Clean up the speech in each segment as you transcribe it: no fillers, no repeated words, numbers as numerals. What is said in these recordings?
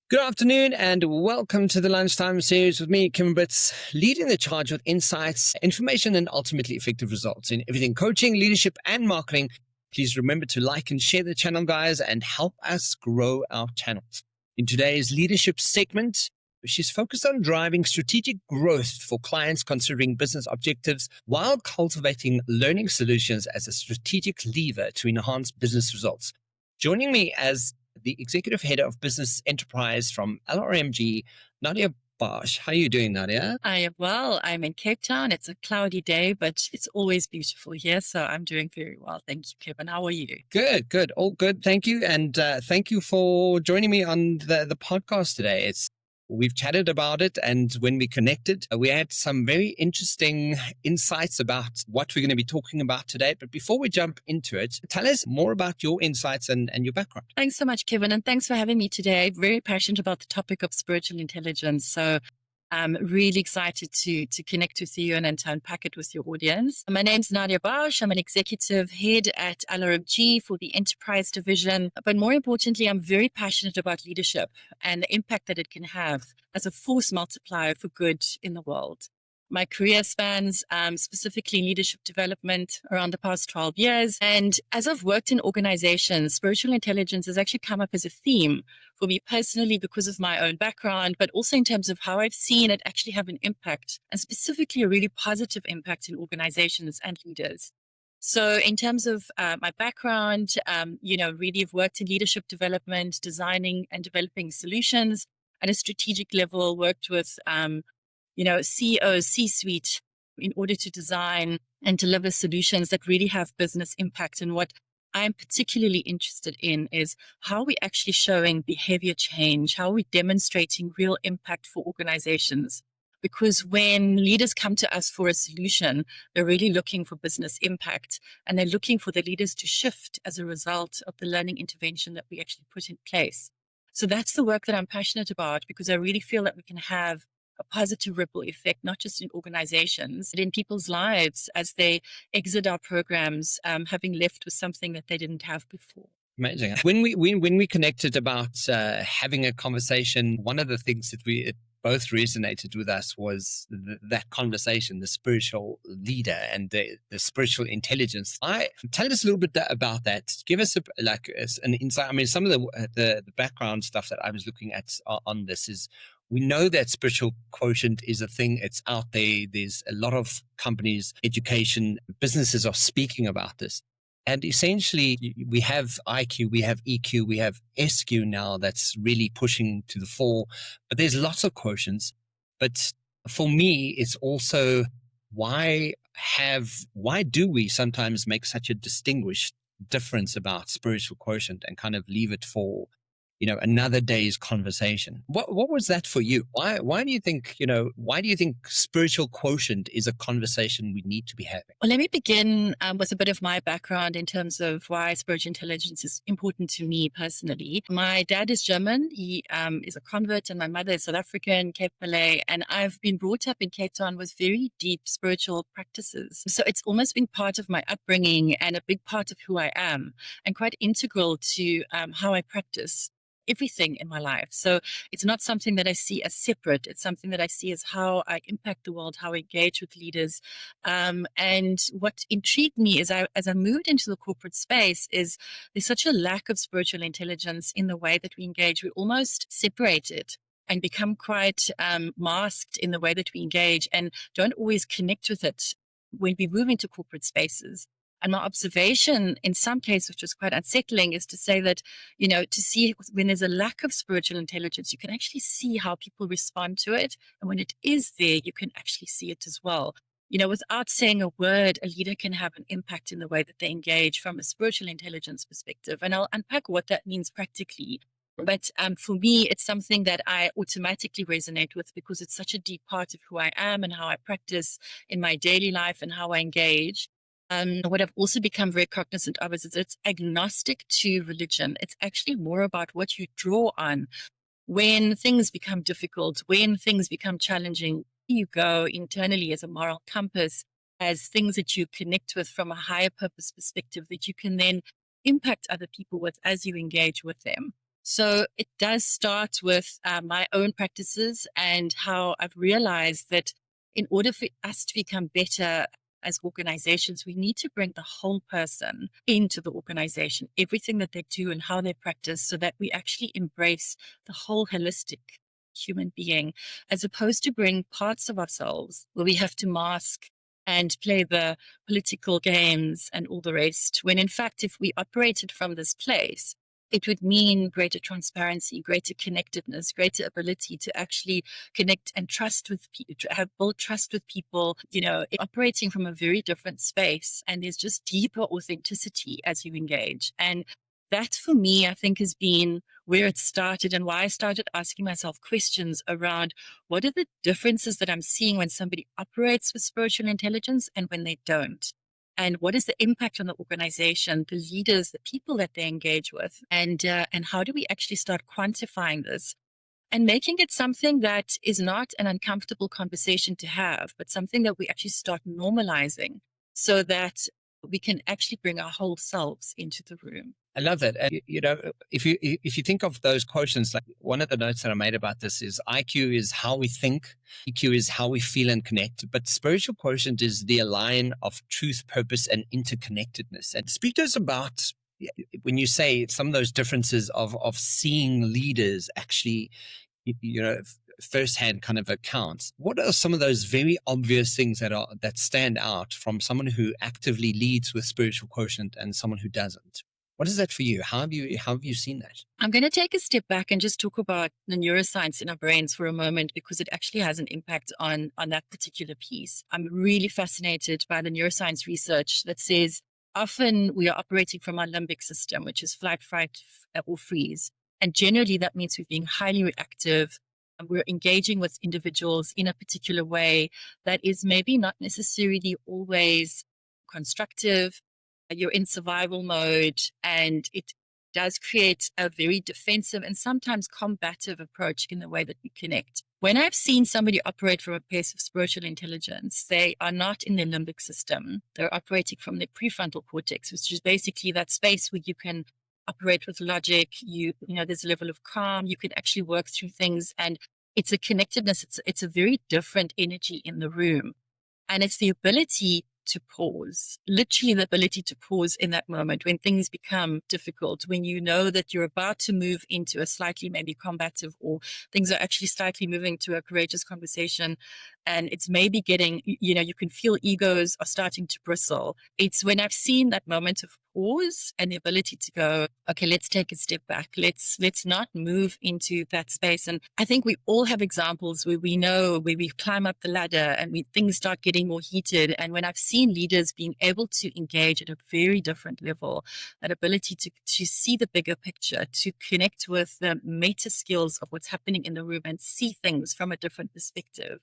Good afternoon and welcome to the Lunchtime series with me, Britz, leading the charge with insights, information, and ultimately effective results in everything coaching, leadership, and marketing. Please remember to like and share the channel, guys, and help us grow our channels. In today's leadership segment, she's focused on driving strategic growth for clients considering business objectives while cultivating learning solutions as a strategic lever to enhance business results. Joining me as the Executive Head of Business Enterprise from LRMG, Nadia Barsch. How are you doing, Nadia? I am well. I'm in Cape Town. It's a cloudy day, but it's always beautiful here. So I'm doing very well. Thank you, Kevin. How are you? Good. All good. Thank you. And thank you for joining me on the podcast today. We've chatted about it, and when we connected, we had some very interesting insights about what we're going to be talking about today. But before we jump into it, tell us more about your insights and your background. Thanks so much, Kevin, and thanks for having me today. Very passionate about the topic of spiritual intelligence. So I'm really excited to connect with you and to unpack it with your audience. My name's Nadia Barsch. I'm an executive head at LRMG for the enterprise division. But more importantly, I'm very passionate about leadership and the impact that it can have as a force multiplier for good in the world. My career spans specifically leadership development around the past 12 years. And as I've worked in organizations, spiritual intelligence has actually come up as a theme for me personally because of my own background, but also in terms of how I've seen it actually have an impact, and specifically a really positive impact in organizations and leaders. So in terms of my background, really have worked in leadership development, designing and developing solutions at a strategic level, worked with CEOs, C-suite, in order to design and deliver solutions that really have business impact. And what I'm particularly interested in is how we're actually showing behavior change, how we're demonstrating real impact for organizations. Because when leaders come to us for a solution, they're really looking for business impact, and they're looking for the leaders to shift as a result of the learning intervention that we actually put in place. So that's the work that I'm passionate about, because I really feel that we can have a positive ripple effect, not just in organizations, but in people's lives as they exit our programs, having left with something that they didn't have before. Amazing. When we connected about having a conversation, one of the things that it both resonated with us was that conversation, the spiritual leader and the spiritual intelligence. Tell us a little bit about that. Give us an insight. I mean, some of the background stuff that I was looking at on this is, we know that spiritual quotient is a thing. It's out there. There's a lot of companies, education, businesses are speaking about this. And essentially, we have IQ, we have EQ, we have SQ now that's really pushing to the fore. But there's lots of quotients. But for me, it's also why do we sometimes make such a distinguished difference about spiritual quotient and kind of leave it for another day's conversation? What was that for you? Why do you think spiritual quotient is a conversation we need to be having? Well, let me begin with a bit of my background in terms of why spiritual intelligence is important to me personally. My dad is German. He is a convert, and my mother is South African, Cape Malay, and I've been brought up in Cape Town with very deep spiritual practices. So it's almost been part of my upbringing and a big part of who I am, and quite integral to how I practice everything in my life. So it's not something that I see as separate. It's something that I see as how I impact the world, how I engage with leaders. And what intrigued me is as I moved into the corporate space is there's such a lack of spiritual intelligence in the way that we engage. We almost separate it and become quite masked in the way that we engage and don't always connect with it when we move into corporate spaces. And my observation in some cases, which was quite unsettling, is to say that, to see when there's a lack of spiritual intelligence, you can actually see how people respond to it. And when it is there, you can actually see it as well. Without saying a word, a leader can have an impact in the way that they engage from a spiritual intelligence perspective. And I'll unpack what that means practically. But for me, it's something that I automatically resonate with because it's such a deep part of who I am and how I practice in my daily life and how I engage. What I've also become very cognizant of is it's agnostic to religion. It's actually more about what you draw on when things become difficult, when things become challenging. You go internally as a moral compass, as things that you connect with from a higher purpose perspective that you can then impact other people with as you engage with them. So it does start with my own practices and how I've realized that in order for us to become better as organizations, we need to bring the whole person into the organization, everything that they do and how they practice, so that we actually embrace the whole holistic human being, as opposed to bring parts of ourselves where we have to mask and play the political games and all the rest. When in fact, if we operated from this place, it would mean greater transparency, greater connectedness, greater ability to actually connect and trust with people, have built trust with people, operating from a very different space. And there's just deeper authenticity as you engage. And that for me, I think, has been where it started and why I started asking myself questions around what are the differences that I'm seeing when somebody operates with spiritual intelligence and when they don't. And what is the impact on the organization, the leaders, the people that they engage with, and how do we actually start quantifying this and making it something that is not an uncomfortable conversation to have, but something that we actually start normalizing, so that we can actually bring our whole selves into the room. I love that. And, if you think of those quotients, like one of the notes that I made about this is IQ is how we think, EQ is how we feel and connect, but spiritual quotient is the align of truth, purpose, and interconnectedness. And speak to us about when you say some of those differences of seeing leaders actually, firsthand kind of accounts. What are some of those very obvious things that stand out from someone who actively leads with spiritual quotient and someone who doesn't? What is that for you? How have you seen that? I'm going to take a step back and just talk about the neuroscience in our brains for a moment, because it actually has an impact on that particular piece. I'm really fascinated by the neuroscience research that says often we are operating from our limbic system, which is flight, fright, or freeze. And generally that means we're being highly reactive. And we're engaging with individuals in a particular way that is maybe not necessarily always constructive. You're in survival mode, and it does create a very defensive and sometimes combative approach in the way that we connect. When I've seen somebody operate from a place of spiritual intelligence, they are not in their limbic system. They're operating from their prefrontal cortex, which is basically that space where you can operate with logic. There's a level of calm. You can actually work through things, and it's a connectedness. It's a very different energy in the room. And it's the ability to pause, literally the ability to pause in that moment when things become difficult, when you know that you're about to move into a slightly maybe combative, or things are actually slightly moving to a courageous conversation. And it's maybe getting, you can feel egos are starting to bristle. It's when I've seen that moment of pause and the ability to go, okay, let's take a step back. Let's not move into that space. And I think we all have examples where we know where we climb up the ladder and things start getting more heated. And when I've seen leaders being able to engage at a very different level, that ability to see the bigger picture, to connect with the meta skills of what's happening in the room and see things from a different perspective.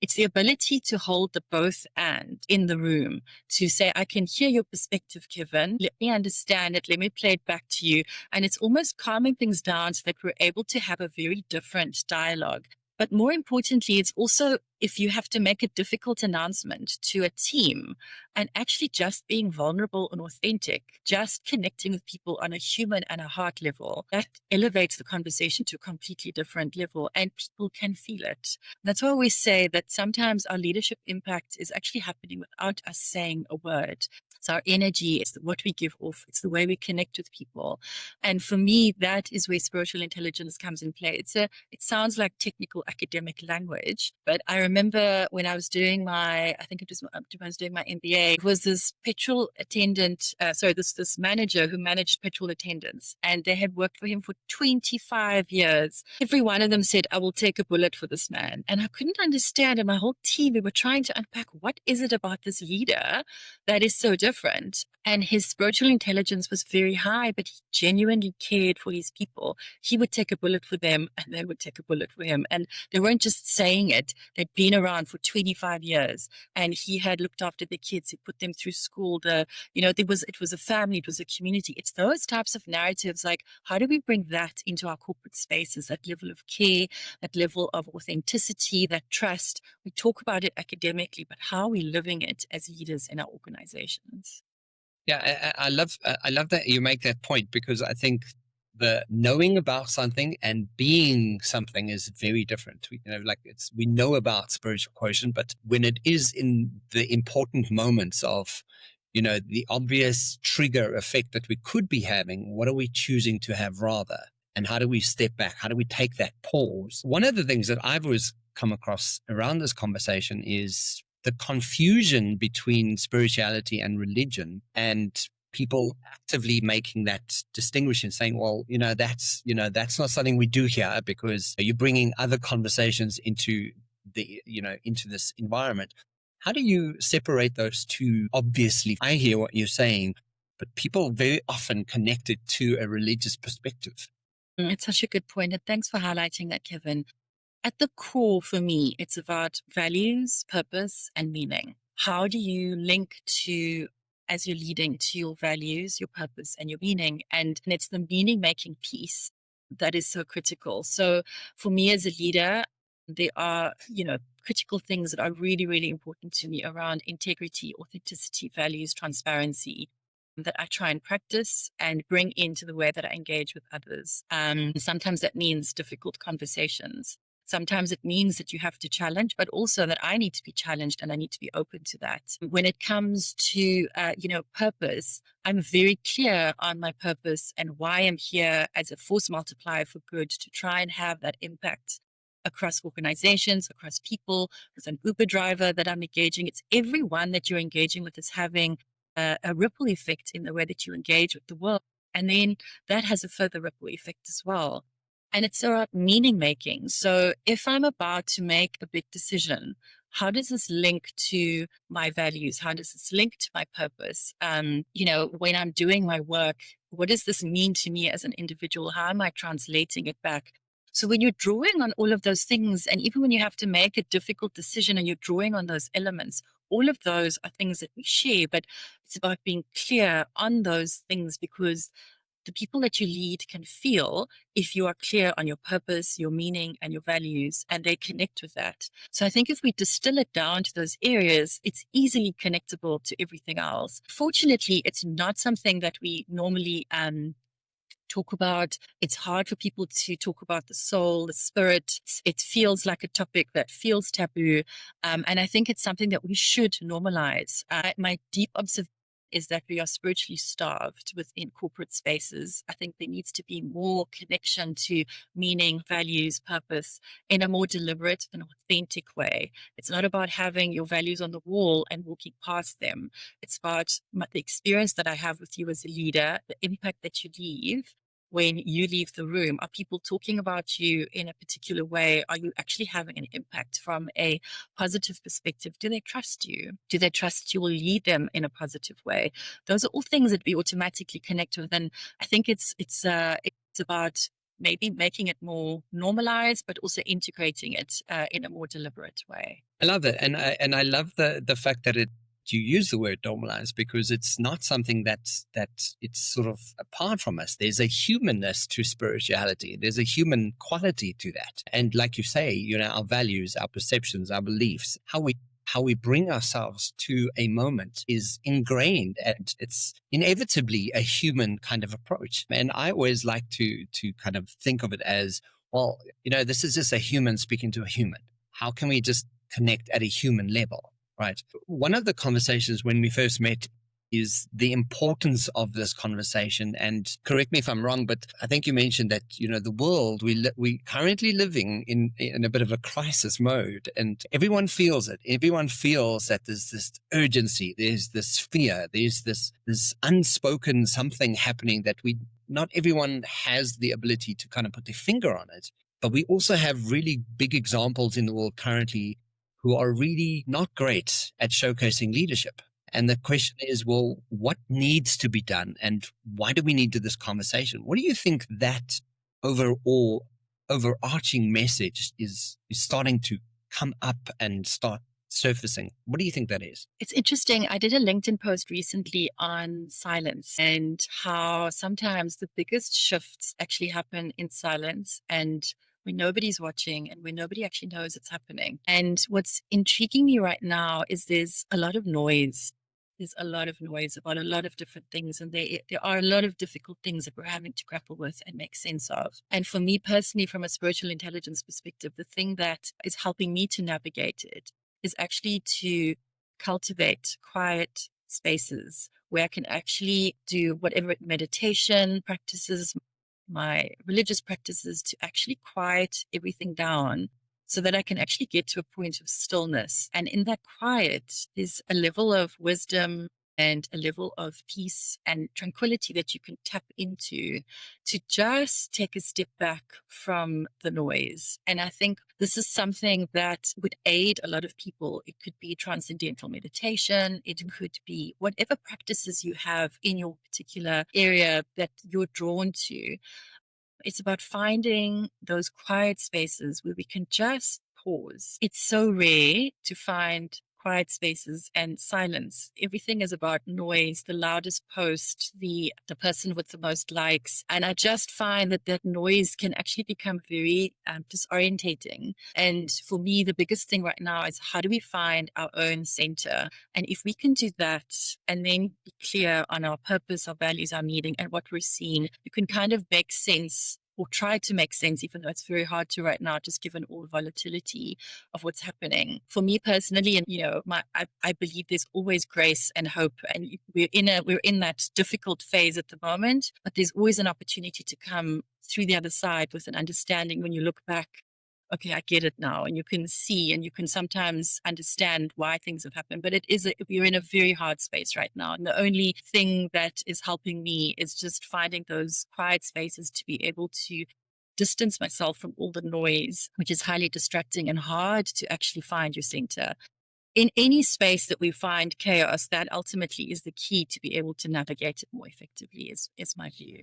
It's the ability to hold the both and in the room, to say, I can hear your perspective, Kevin. Let me understand it. Let me play it back to you. And it's almost calming things down so that we're able to have a very different dialogue. But more importantly, it's also if you have to make a difficult announcement to a team, and actually just being vulnerable and authentic, just connecting with people on a human and a heart level, that elevates the conversation to a completely different level, and people can feel it. That's why I always say that sometimes our leadership impact is actually happening without us saying a word. It's our energy, it's what we give off, it's the way we connect with people. And for me, that is where spiritual intelligence comes in play. It sounds like technical academic language, but I remember when I was doing I was doing my MBA, it was this petrol attendant, this manager who managed petrol attendants, and they had worked for him for 25 years. Every one of them said, I will take a bullet for this man. And I couldn't understand, and my whole team, we were trying to unpack, what is it about this leader that is so different? And his spiritual intelligence was very high, but he genuinely cared for his people. He would take a bullet for them, and they would take a bullet for him. And they weren't just saying it. They'd been around for 25 years, and he had looked after the kids. He put them through school. It was a family. It was a community. It's those types of narratives. Like, how do we bring that into our corporate spaces? That level of care, that level of authenticity, that trust. We talk about it academically, but how are we living it as leaders in our organizations? Yeah, I love that you make that point, because I think the knowing about something and being something is very different. We know about spiritual quotient, but when it is in the important moments of, the obvious trigger effect that we could be having, what are we choosing to have rather? And how do we step back? How do we take that pause? One of the things that I've always come across around this conversation is the confusion between spirituality and religion, and people actively making that distinction, saying, well, that's not something we do here because you're bringing other conversations into into this environment. How do you separate those two? Obviously, I hear what you're saying, but people very often connect it to a religious perspective. It's such a good point. And thanks for highlighting that, Kevin. At the core, for me, it's about values, purpose, and meaning. How do you link to, as you're leading, to your values, your purpose, and your meaning? And it's the meaning making piece that is so critical. So for me as a leader, there are, critical things that are really, really important to me around integrity, authenticity, values, transparency that I try and practice and bring into the way that I engage with others. Sometimes that means difficult conversations. Sometimes it means that you have to challenge, but also that I need to be challenged and I need to be open to that. When it comes to, purpose, I'm very clear on my purpose and why I'm here as a force multiplier for good to try and have that impact across organizations, across people. As an Uber driver that I'm engaging, it's everyone that you're engaging with is having a ripple effect in the way that you engage with the world. And then that has a further ripple effect as well. And it's about meaning making. So if I'm about to make a big decision, how does this link to my values? How does this link to my purpose? When I'm doing my work, what does this mean to me as an individual? How am I translating it back? So when you're drawing on all of those things, and even when you have to make a difficult decision and you're drawing on those elements, all of those are things that we share, but it's about being clear on those things because the people that you lead can feel if you are clear on your purpose, your meaning, and your values, and they connect with that. So I think if we distill it down to those areas, it's easily connectable to everything else. Fortunately, it's not something that we normally talk about. It's hard for people to talk about the soul, the spirit. It feels like a topic that feels taboo. And I think it's something that we should normalize. My deep observation is that we are spiritually starved within corporate spaces. I think there needs to be more connection to meaning, values, purpose in a more deliberate and authentic way. It's not about having your values on the wall and walking past them. It's about the experience that I have with you as a leader, the impact that you leave when you leave the room. Are people talking about you in a particular way? Are you actually having an impact from a positive perspective? Do they trust you? Do they trust you will lead them in a positive way? Those are all things that we automatically connect with. And I think it's about maybe making it more normalized, but also integrating it in a more deliberate way. I love it, and I love the fact that you use the word normalize, because it's not something that it's sort of apart from us. There's a humanness to spirituality. There's a human quality to that, and like you say, our values, our perceptions, our beliefs, how we bring ourselves to a moment is ingrained, and it's inevitably a human kind of approach. And I always like to kind of think of it as, well, this is just a human speaking to a human. How can we just connect at a human level, right? One of the conversations when we first met is the importance of this conversation. And correct me if I'm wrong, but I think you mentioned that, the world we currently living in a bit of a crisis mode, and everyone feels it. Everyone feels that there's this urgency, there's this fear, there's this unspoken something happening that not everyone has the ability to kind of put their finger on it. But we also have really big examples in the world currently who are really not great at showcasing leadership. And the question is, well, what needs to be done, and why do we need to this conversation? What do you think that overarching message is starting to come up and start surfacing? What do you think that is? It's interesting. I did a LinkedIn post recently on silence and how sometimes the biggest shifts actually happen in silence and when nobody's watching and when nobody actually knows it's happening. And what's intriguing me right now is there's a lot of noise. there's a lot of noise about a lot of different things, and there are a lot of difficult things that we're having to grapple with and make sense of. And for me personally, from a spiritual intelligence perspective, the thing that is helping me to navigate it is actually to cultivate quiet spaces where I can actually do whatever meditation practices, my religious practices, to actually quiet everything down so that I can actually get to a point of stillness. And in that quiet, there's a level of wisdom and a level of peace and tranquility that you can tap into to just take a step back from the noise. And I think this is something that would aid a lot of people. It could be transcendental meditation. It could be whatever practices you have in your particular area that you're drawn to. It's about finding those quiet spaces where we can just pause. It's so rare to find quiet spaces and silence. Everything is about noise, the loudest post, the person with the most likes. And I just find that that noise can actually become very disorientating. And for me, the biggest thing right now is how do we find our own center? And if we can do that and then be clear on our purpose, our values, our meaning, and what we're seeing, you can kind of make sense or try to make sense, even though it's very hard to right now, just given all the volatility of what's happening. For me personally, and I believe there's always grace and hope, and we're in that difficult phase at the moment, but there's always an opportunity to come through the other side with an understanding when you look back. Okay, I get it now. And you can see and you can sometimes understand why things have happened. But we're in a very hard space right now. And the only thing that is helping me is just finding those quiet spaces to be able to distance myself from all the noise, which is highly distracting and hard to actually find your center. In any space that we find chaos, that ultimately is the key to be able to navigate it more effectively, is my view.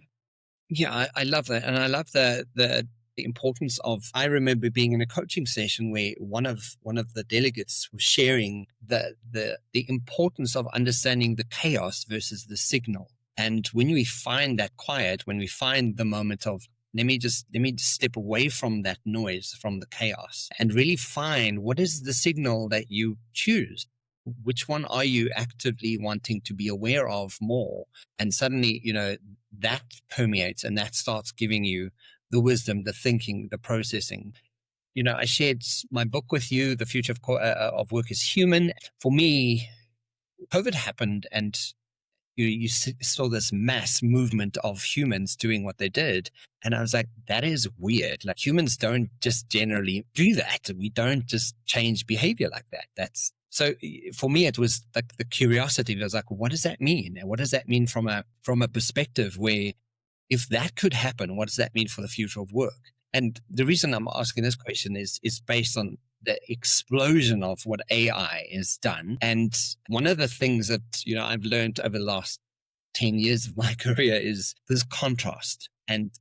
Yeah, I love that. And I love the importance of, I remember being in a coaching session where one of the delegates was sharing the importance of understanding the chaos versus the signal. And when we find that quiet, when we find the moment of let me just step away from that noise, from the chaos, and really find what is the signal that you choose. Which one are you actively wanting to be aware of more? And suddenly, that permeates and that starts giving you the wisdom, the thinking, the processing. I shared my book with you, The Future of Work is Human. For me, COVID happened and you saw this mass movement of humans doing what they did. And I was like, that is weird. Like humans don't just generally do that. We don't just change behavior like that. So for me, it was like the curiosity. It was like, what does that mean? And what does that mean from a perspective where if that could happen, what does that mean for the future of work? And the reason I'm asking this question is based on the explosion of what AI has done. And one of the things that, I've learned over the last 10 years of my career is this contrast. And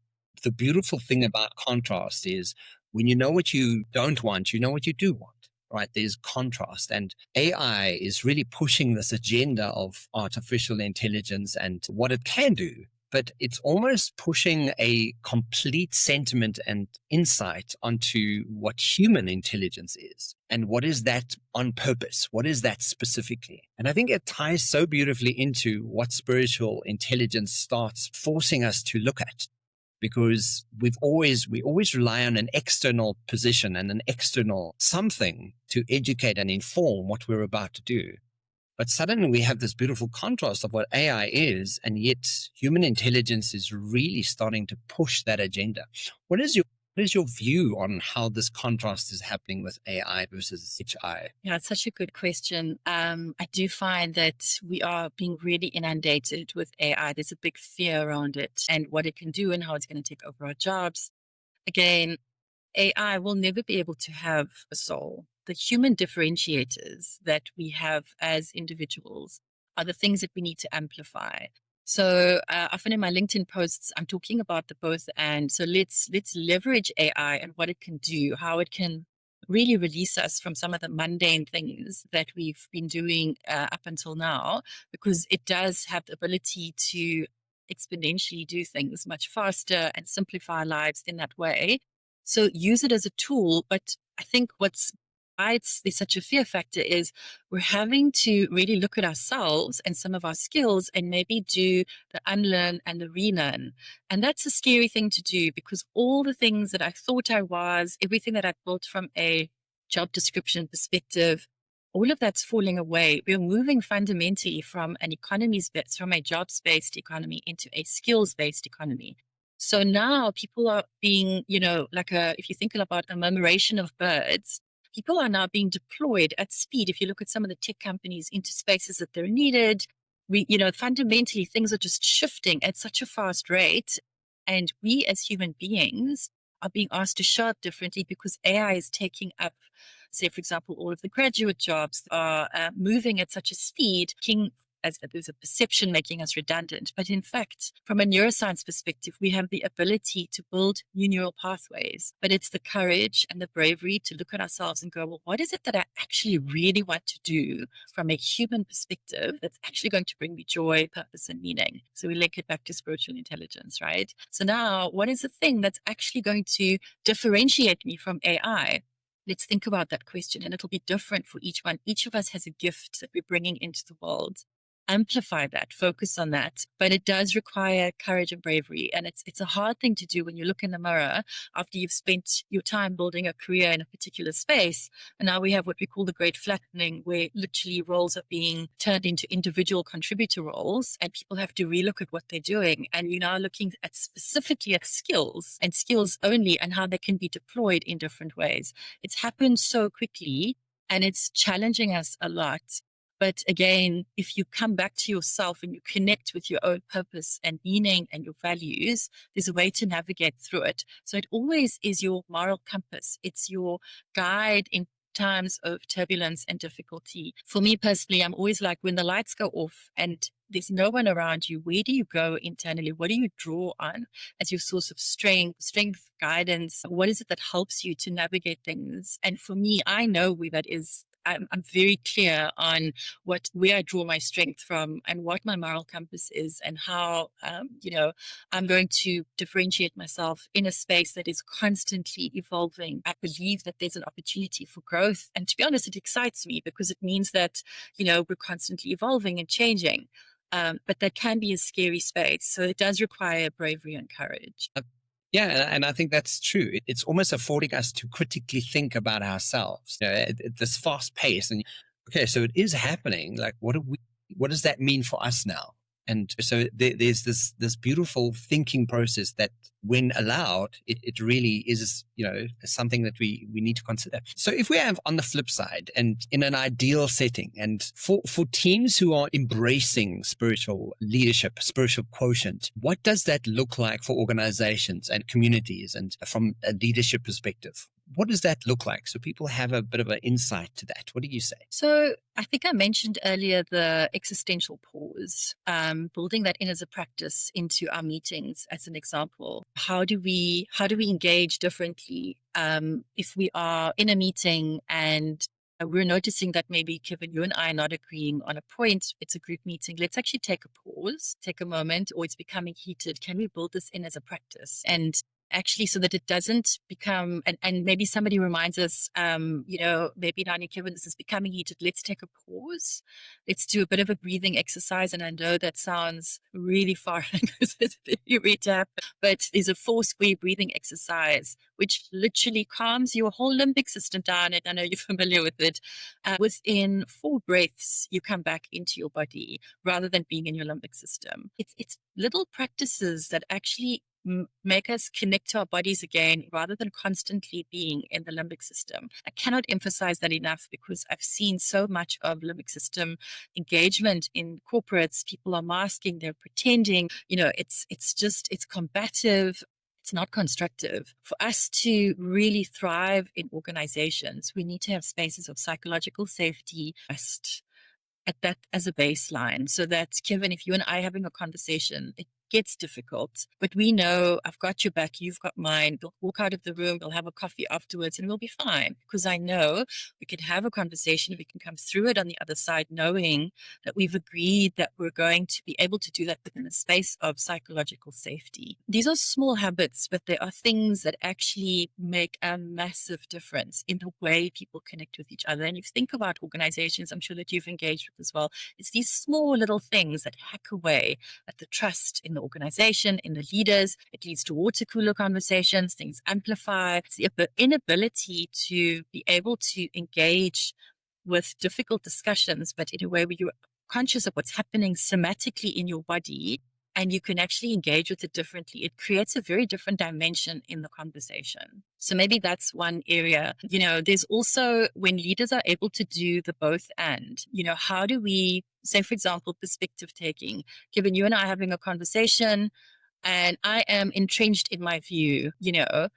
the beautiful thing about contrast is when you know what you don't want, you know what you do want, right? There's contrast. And AI is really pushing this agenda of artificial intelligence and what it can do. But it's almost pushing a complete sentiment and insight onto what human intelligence is. And what is that on purpose? What is that specifically? And I think it ties so beautifully into what spiritual intelligence starts forcing us to look at. Because we always rely on an external position and an external something to educate and inform what we're about to do. But suddenly we have this beautiful contrast of what AI is, and yet human intelligence is really starting to push that agenda. What is your view on how this contrast is happening with AI versus HI? Yeah, it's such a good question. I do find that we are being really inundated with AI. There's a big fear around it and what it can do and how it's going to take over our jobs. Again, AI will never be able to have a soul. The human differentiators that we have as individuals are the things that we need to amplify. So often in my LinkedIn posts, I'm talking about the both and. So let's leverage AI and what it can do, how it can really release us from some of the mundane things that we've been doing up until now, because it does have the ability to exponentially do things much faster and simplify our lives in that way. So use it as a tool. But I think what's why there's such a fear factor is we're having to really look at ourselves and some of our skills and maybe do the unlearn and the relearn. And that's a scary thing to do because all the things that I thought I was, everything that I built from a job description perspective, all of that's falling away. We're moving fundamentally from from a jobs-based economy into a skills-based economy. So now people are being, if you think about a murmuration of birds, people are now being deployed at speed. If you look at some of the tech companies into spaces that they're needed, fundamentally things are just shifting at such a fast rate. And we as human beings are being asked to show up differently because AI is taking up, say, for example, all of the graduate jobs are moving at such a speed, as there's a perception making us redundant. But in fact, from a neuroscience perspective, we have the ability to build new neural pathways. But it's the courage and the bravery to look at ourselves and go, well, what is it that I actually really want to do from a human perspective that's actually going to bring me joy, purpose, and meaning? So we link it back to spiritual intelligence, right? So now, what is the thing that's actually going to differentiate me from AI? Let's think about that question, and it'll be different for each one. Each of us has a gift that we're bringing into the world. Amplify that, focus on that. But it does require courage and bravery. And it's a hard thing to do when you look in the mirror after you've spent your time building a career in a particular space. And now we have what we call the great flattening, where literally roles are being turned into individual contributor roles, and people have to relook at what they're doing. And you're now looking at specifically at skills and skills only and how they can be deployed in different ways. It's happened so quickly and it's challenging us a lot. But again, if you come back to yourself and you connect with your own purpose and meaning and your values, there's a way to navigate through it. So it always is your moral compass. It's your guide in times of turbulence and difficulty. For me personally, I'm always like, when the lights go off and there's no one around you, where do you go internally? What do you draw on as your source of strength, guidance? What is it that helps you to navigate things? And for me, I know where that is. I'm very clear on where I draw my strength from and what my moral compass is and how, I'm going to differentiate myself in a space that is constantly evolving. I believe that there's an opportunity for growth. And to be honest, it excites me because it means that, we're constantly evolving and changing. But that can be a scary space. So it does require bravery and courage. Yeah, and I think that's true. It's almost affording us to critically think about ourselves, at this fast pace. And okay, so it is happening. Like, what does that mean for us now? And so there's this beautiful thinking process that, when allowed, it really is, something that we need to consider. So if we have on the flip side, and in an ideal setting, and for teams who are embracing spiritual leadership, spiritual quotient, what does that look like for organizations and communities? And from a leadership perspective, what does that look like? So people have a bit of an insight to that. What do you say? So I think I mentioned earlier the existential pause, building that in as a practice into our meetings as an example. How do we engage differently if we are in a meeting and we're noticing that maybe, Kevin, you and I are not agreeing on a point. It's a group meeting. Let's actually take a pause, take a moment, or it's becoming heated. Can we build this in as a practice? And actually, so that it doesn't become, and maybe somebody reminds us, maybe Nadia, Kevin, this is becoming heated. Let's take a pause. Let's do a bit of a breathing exercise. And I know that sounds really foreign because it's very tap, but there's a 4-square breathing exercise, which literally calms your whole limbic system down. And I know you're familiar with it. Within 4 breaths, you come back into your body rather than being in your limbic system. It's little practices that actually make us connect to our bodies again rather than constantly being in the limbic system. I cannot emphasize that enough because I've seen so much of limbic system engagement in corporates. People are masking, they're pretending, it's combative. It's not constructive. For us to really thrive in organizations, we need to have spaces of psychological safety, trust, at that as a baseline, so that, Kevin, if you and I are having a conversation, gets difficult, but we know I've got your back, you've got mine. We'll walk out of the room, we'll have a coffee afterwards, and we'll be fine because I know we can have a conversation. We can come through it on the other side, knowing that we've agreed that we're going to be able to do that within a space of psychological safety. These are small habits, but they are things that actually make a massive difference in the way people connect with each other. And if you think about organizations, I'm sure that you've engaged with as well, it's these small little things that hack away at the trust in the organization, in the leaders. It leads to water cooler conversations, things amplify. It's the inability to be able to engage with difficult discussions, but in a way where you're conscious of what's happening somatically in your body and you can actually engage with it differently. It creates a very different dimension in the conversation. So maybe that's one area. There's also when leaders are able to do the both and, how do we say, for example, perspective taking, given you and I are having a conversation, and I am entrenched in my view, and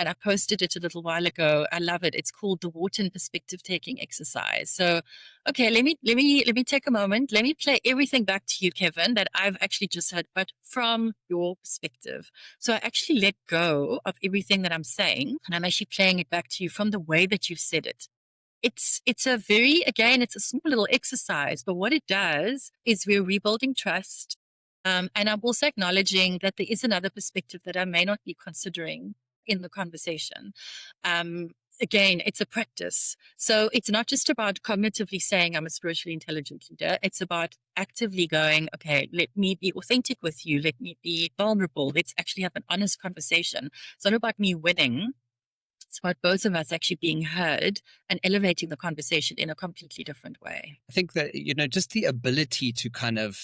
I posted it a little while ago. I love it. It's called the Wharton perspective taking exercise. So, okay, let me take a moment. Let me play everything back to you, Kevin, that I've actually just heard, but from your perspective. So I actually let go of everything that I'm saying, and I'm actually playing it back to you from the way that you've said it. It's a very, again, it's a small little exercise, but what it does is we're rebuilding trust. And I'm also acknowledging that there is another perspective that I may not be considering in the conversation. Again, it's a practice. So it's not just about cognitively saying I'm a spiritually intelligent leader. It's about actively going, okay, let me be authentic with you. Let me be vulnerable. Let's actually have an honest conversation. It's not about me winning. It's about both of us actually being heard and elevating the conversation in a completely different way. I think that, just the ability to kind of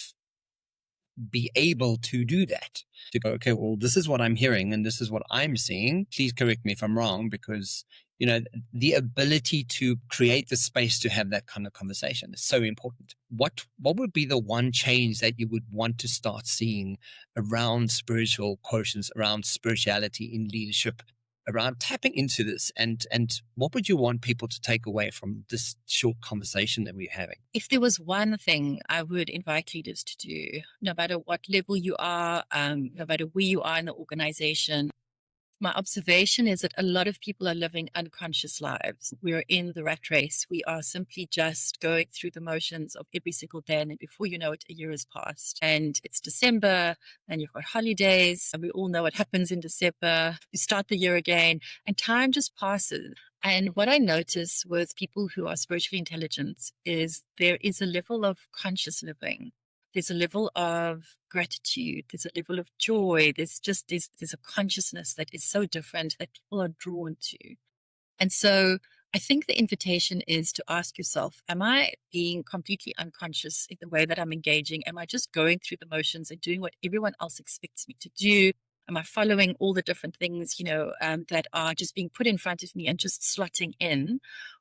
be able to do that, to go, okay, well, this is what I'm hearing and this is what I'm seeing. Please correct me if I'm wrong, because, the ability to create the space to have that kind of conversation is so important. What would be the one change that you would want to start seeing around spiritual quotients, around spirituality in leadership, around tapping into this, and what would you want people to take away from this short conversation that we're having? If there was one thing I would invite leaders to do, no matter what level you are, no matter where you are in the organization, my observation is that a lot of people are living unconscious lives. We're in the rat race. We are simply just going through the motions of every single day. And then before you know it, a year has passed. And it's December and you've got holidays. And we all know what happens in December. You start the year again and time just passes. And what I notice with people who are spiritually intelligent is there is a level of conscious living. There's a level of gratitude. There's a level of joy. There's a consciousness that is so different that people are drawn to. And so I think the invitation is to ask yourself, am I being completely unconscious in the way that I'm engaging? Am I just going through the motions and doing what everyone else expects me to do? Am I following all the different things, that are just being put in front of me and just slotting in?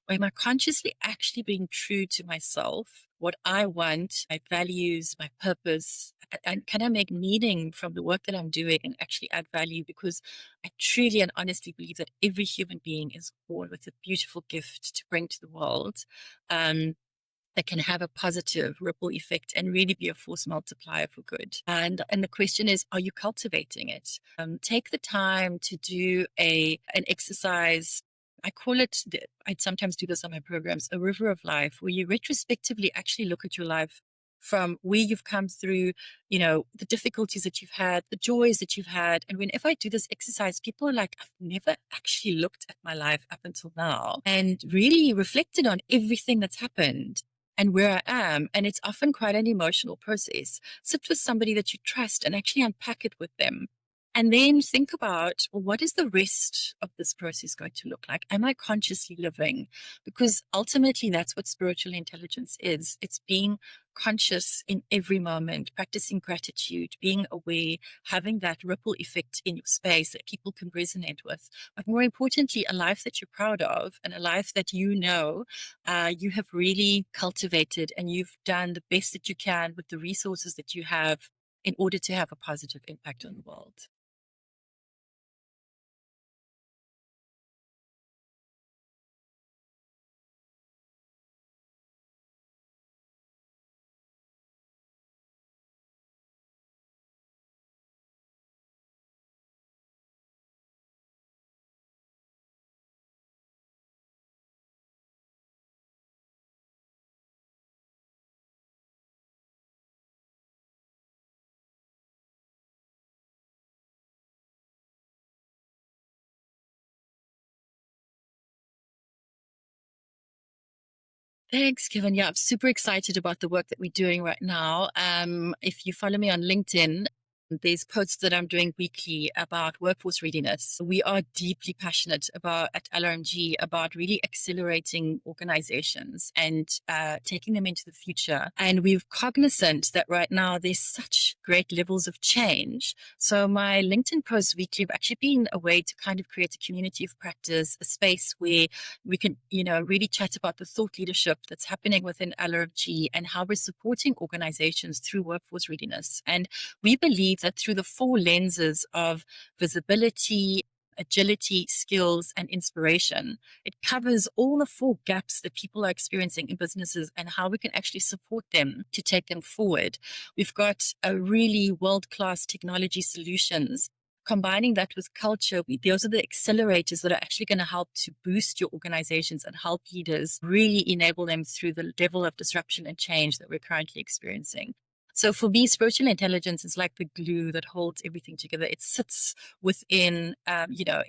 Or am I consciously actually being true to myself, what I want, my values, my purpose? And can I make meaning from the work that I'm doing and actually add value? Because I truly and honestly believe that every human being is born with a beautiful gift to bring to the world. That can have a positive ripple effect and really be a force multiplier for good. And the question is, are you cultivating it? Take the time to do an exercise. I call it, I sometimes do this on my programs, a river of life, where you retrospectively actually look at your life from where you've come through, the difficulties that you've had, the joys that you've had. And whenever I do this exercise, people are like, I've never actually looked at my life up until now and really reflected on everything that's happened and where I am. And it's often quite an emotional process. Sit with somebody that you trust and actually unpack it with them. And then think about, well, what is the rest of this process going to look like? Am I consciously living? Because ultimately, that's what spiritual intelligence is. It's being conscious in every moment, practicing gratitude, being aware, having that ripple effect in your space that people can resonate with. But more importantly, a life that you're proud of and a life that you have really cultivated and you've done the best that you can with the resources that you have in order to have a positive impact on the world. Thanks, Kevin. Yeah, I'm super excited about the work that we're doing right now. If you follow me on LinkedIn, there's posts that I'm doing weekly about workforce readiness. We are deeply passionate about at LRMG about really accelerating organizations and taking them into the future. And we're cognizant that right now there's such great levels of change. So my LinkedIn posts weekly have actually been a way to kind of create a community of practice, a space where we can, really chat about the thought leadership that's happening within LRFG and how we're supporting organizations through workforce readiness. And we believe that through the four lenses of visibility, agility, skills, and inspiration, it covers all the four gaps that people are experiencing in businesses and how we can actually support them to take them forward. We've got a really world-class technology solutions. Combining that with culture, those are the accelerators that are actually going to help to boost your organizations and help leaders really enable them through the level of disruption and change that we're currently experiencing. So for me, spiritual intelligence is like the glue that holds everything together. It sits within,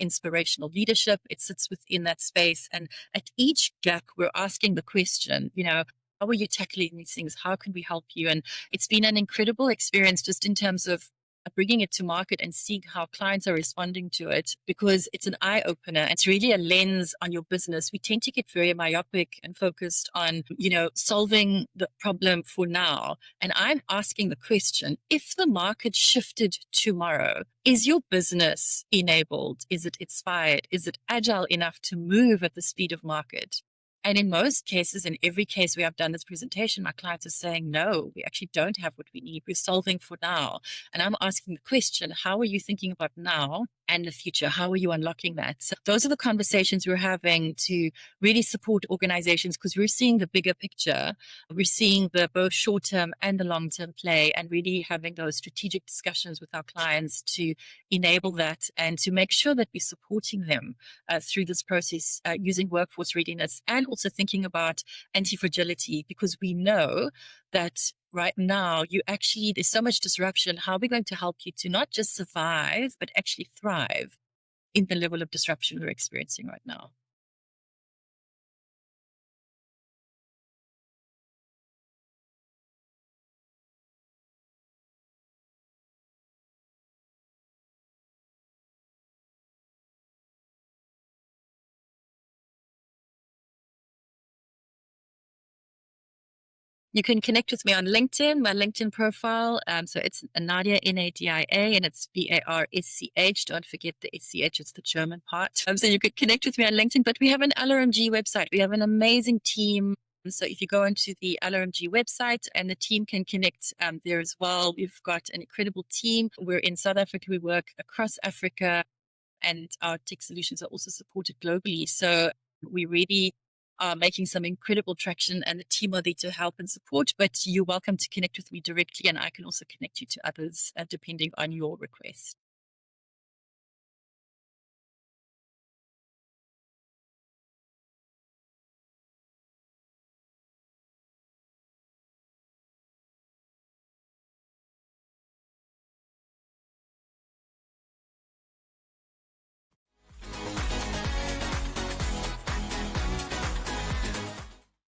inspirational leadership. It sits within that space. And at each gap, we're asking the question, how are you tackling these things? How can we help you? And it's been an incredible experience just in terms of bringing it to market and seeing how clients are responding to it, because it's an eye opener. It's really a lens on your business. We tend to get very myopic and focused on, solving the problem for now. And I'm asking the question, if the market shifted tomorrow, is your business enabled? Is it inspired? Is it agile enough to move at the speed of market? And in most cases, in every case we have done this presentation, my clients are saying, no, we actually don't have what we need. We're solving for now. And I'm asking the question, how are you thinking about now and the future? How are you unlocking that? So those are the conversations we're having to really support organizations, because we're seeing the bigger picture. We're seeing the both short-term and the long-term play, and really having those strategic discussions with our clients to enable that and to make sure that we're supporting them through this process using workforce readiness, and also thinking about anti-fragility, because we know that right now there's so much disruption. How are we going to help you to not just survive, but actually thrive in the level of disruption we're experiencing right now? You can connect with me on LinkedIn, my LinkedIn profile. So it's Nadia, Nadia, and it's Barsch. Don't forget the SCH, it's the German part. So you could connect with me on LinkedIn, but we have an LRMG website. We have an amazing team. So if you go into the LRMG website, and the team can connect there as well. We've got an incredible team. We're in South Africa. We work across Africa, and our tech solutions are also supported globally. So we really are making some incredible traction, and the team are there to help and support. But you're welcome to connect with me directly, and I can also connect you to others depending on your request.